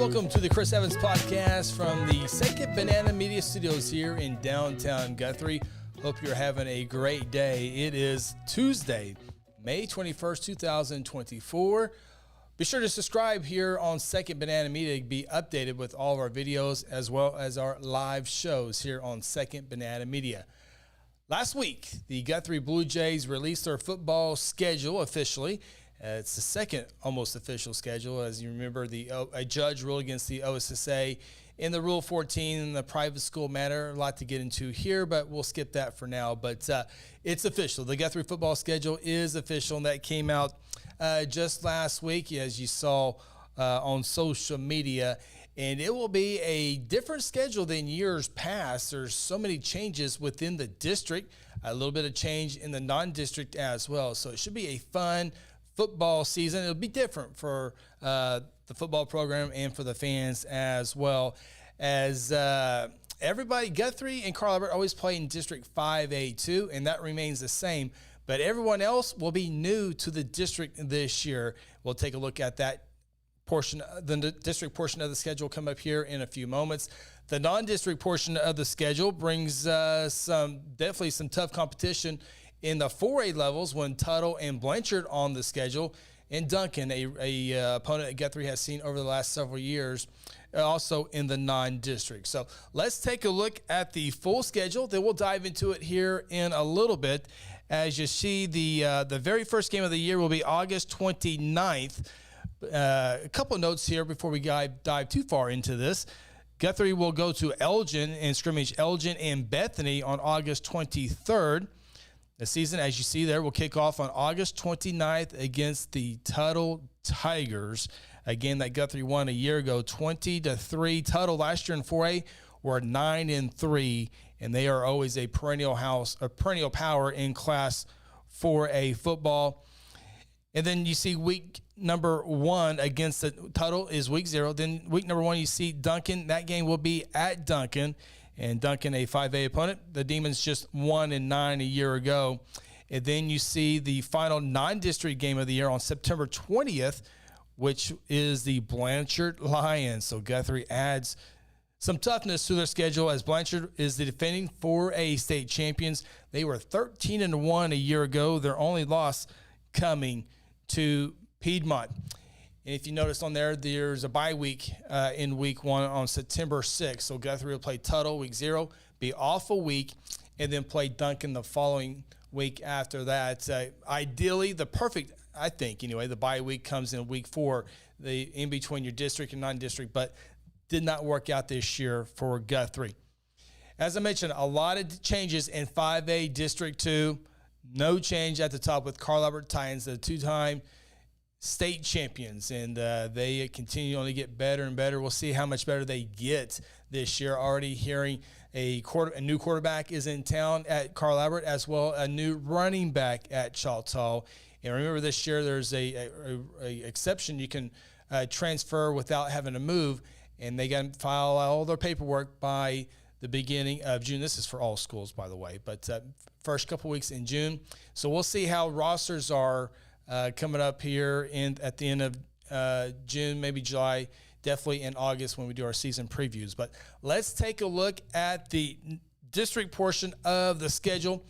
welcome to the Chris Evans podcast from the Second Banana Media Studios here in downtown Guthrie. Hope you're having a great day. It is Tuesday, May 21st, 2024. Be sure to subscribe here on Second Banana Media to be updated with all of our videos as well as our live shows here on Second Banana Media. Last week, the Guthrie Blue Jays released their football schedule officially. It's the second almost official schedule. As you remember, a judge ruled against the OSSA in the Rule 14 in the private school matter. A lot to get into here, but we'll skip that for now. But it's official. The Guthrie football schedule is official, and that came out just last week, as you saw on social media. And it will be a different schedule than years past. There's so many changes within the district, a little bit of change in the non-district as well. So it should be a fun football season. It'll be different for the football program and for the fans as well. As everybody, Guthrie and Carl Albert always play in District 5A2, and that remains the same. But everyone else will be new to the district this year. We'll take a look at that portion, the district portion of the schedule, come up here in a few moments. The non-district portion of the schedule brings definitely some tough competition in the 4A levels when Tuttle and Blanchard on the schedule, and Duncan, a opponent that Guthrie has seen over the last several years, also in the non-district. So let's take a look at the full schedule. Then we'll dive into it here in a little bit. As you see, the very first game of the year will be August 29th. A couple of notes here before we dive too far into this. Guthrie will go to Elgin and scrimmage Elgin and Bethany on August 23rd. The season, as you see there, will kick off on August 29th against the Tuttle Tigers. Again, that Guthrie won a year ago, 20-3. Tuttle last year in 4A were 9-3, and they are always a perennial power in Class 4A football. And then you see week number 1 against the Tuttle is week 0. Then week number 1, you see Duncan. That game will be at Duncan. And Duncan, a 5A opponent. The Demons just 1-9 a year ago. And then you see the final non-district game of the year on September 20th, which is the Blanchard Lions. So Guthrie adds some toughness to their schedule as Blanchard is the defending 4A state champions. They were 13-1 a year ago. Their only loss coming to Piedmont. And if you notice on there's a bye week in week 1 on September 6th. So Guthrie will play Tuttle week 0, be off a week, and then play Duncan the following week after that. Ideally, the perfect, I think anyway, the bye week comes in week 4, in between your district and non-district, but did not work out this year for Guthrie. As I mentioned, a lot of changes in 5A District 2. No change at the top with Carl Albert Titans, the two-time state champions, and they continue to only get better and better. We'll see how much better they get this year. Already hearing a new quarterback is in town at Carl Albert, as well a new running back at Choctaw. And remember, this year there's a exception. You can transfer without having to move, and they got to file all their paperwork by the beginning of June. This is for all schools, by the way, but first couple weeks in June. So we'll see how rosters are coming up here at the end of June, maybe July, definitely in August when we do our season previews. But let's take a look at the district portion of the schedule,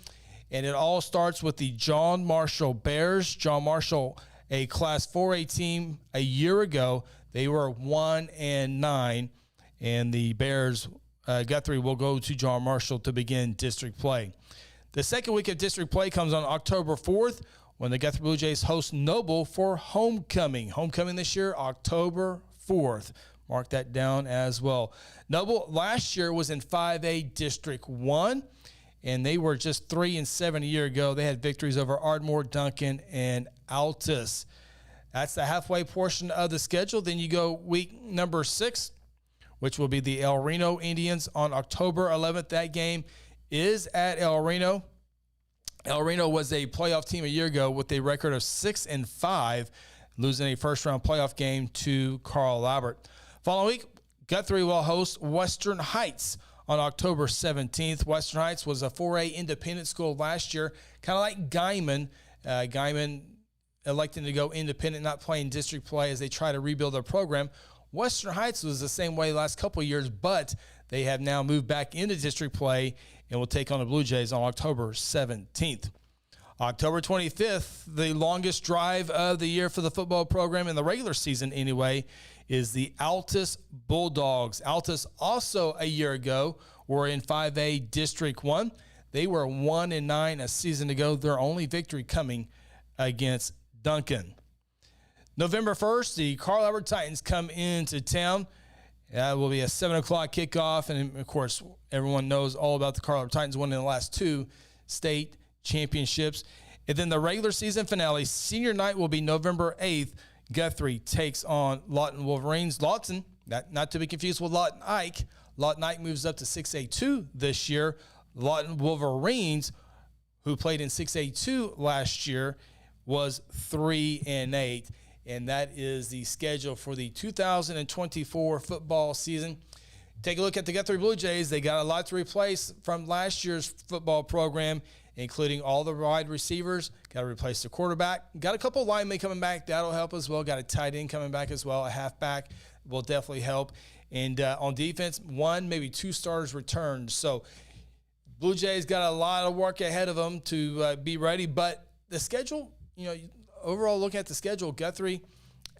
and it all starts with the John Marshall Bears. John Marshall, a Class 4A team a year ago, they were 1-9, and the Bears, Guthrie, will go to John Marshall to begin district play. The second week of district play comes on October 4th, when the Guthrie Blue Jays host Noble for homecoming. Homecoming this year, October 4th. Mark that down as well. Noble last year was in 5A District 1, and they were just 3-7 a year ago. They had victories over Ardmore, Duncan, and Altus. That's the halfway portion of the schedule. Then you go week number 6, which will be the El Reno Indians on October 11th. That game is at El Reno. El Reno was a playoff team a year ago with a record of 6-5, losing a first-round playoff game to Carl Albert. Following week, Guthrie will host Western Heights on October 17th. Western Heights was a 4A independent school last year, kind of like Guyman. Guyman electing to go independent, not playing district play as they try to rebuild their program. Western Heights was the same way the last couple of years, but they have now moved back into district play and will take on the Blue Jays on October 17th. October 25th, the longest drive of the year for the football program in the regular season anyway, is the Altus Bulldogs. Altus also a year ago were in 5A District 1. They were 1-9 a season ago. Their only victory coming against Duncan. November 1st, the Carl Albert Titans come into town. That will be a 7 o'clock kickoff. And, of course, everyone knows all about the Carl Albert Titans winning the last 2 state championships. And then the regular season finale, senior night, will be November 8th. Guthrie takes on Lawton Wolverines. Lawton, not to be confused with Lawton Ike. Lawton Ike moves up to 6A2 this year. Lawton Wolverines, who played in 6A2 last year, was 3-8. And that is the schedule for the 2024 football season. Take a look at the Guthrie Blue Jays. They got a lot to replace from last year's football program, including all the wide receivers. Got to replace the quarterback. Got a couple of linemen coming back. That'll help as well. Got a tight end coming back as well. A halfback will definitely help. And on defense, 1, maybe 2 starters returned. So Blue Jays got a lot of work ahead of them to be ready. But the schedule, overall looking at the schedule, Guthrie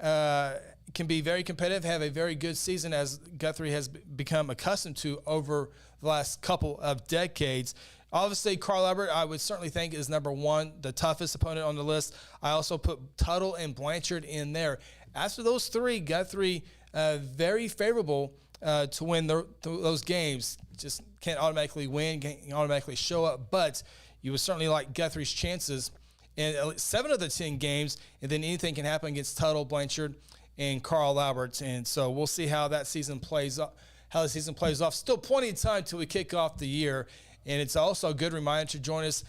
can be very competitive, have a very good season, as Guthrie has become accustomed to over the last couple of decades. Obviously, Carl Albert, I would certainly think, is number 1, the toughest opponent on the list. I also put Tuttle and Blanchard in there. After those 3, Guthrie, very favorable to win those games. Just can't automatically win, can't automatically show up, but you would certainly like Guthrie's chances in 7 of the 10 games, and then anything can happen against Tuttle, Blanchard, and Carl Albert. And so we'll see how that season plays up, how the season plays off. Still plenty of time till we kick off the year. And it's also a good reminder to join us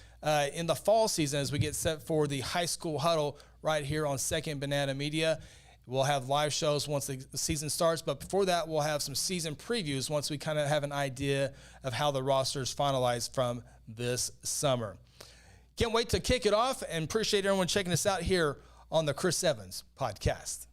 in the fall season as we get set for the high school huddle right here on Second Banana Media. We'll have live shows once the season starts, but before that, we'll have some season previews once we kind of have an idea of how the roster is finalized from this summer. Can't wait to kick it off, and appreciate everyone checking us out here on the Chris Evans Podcast.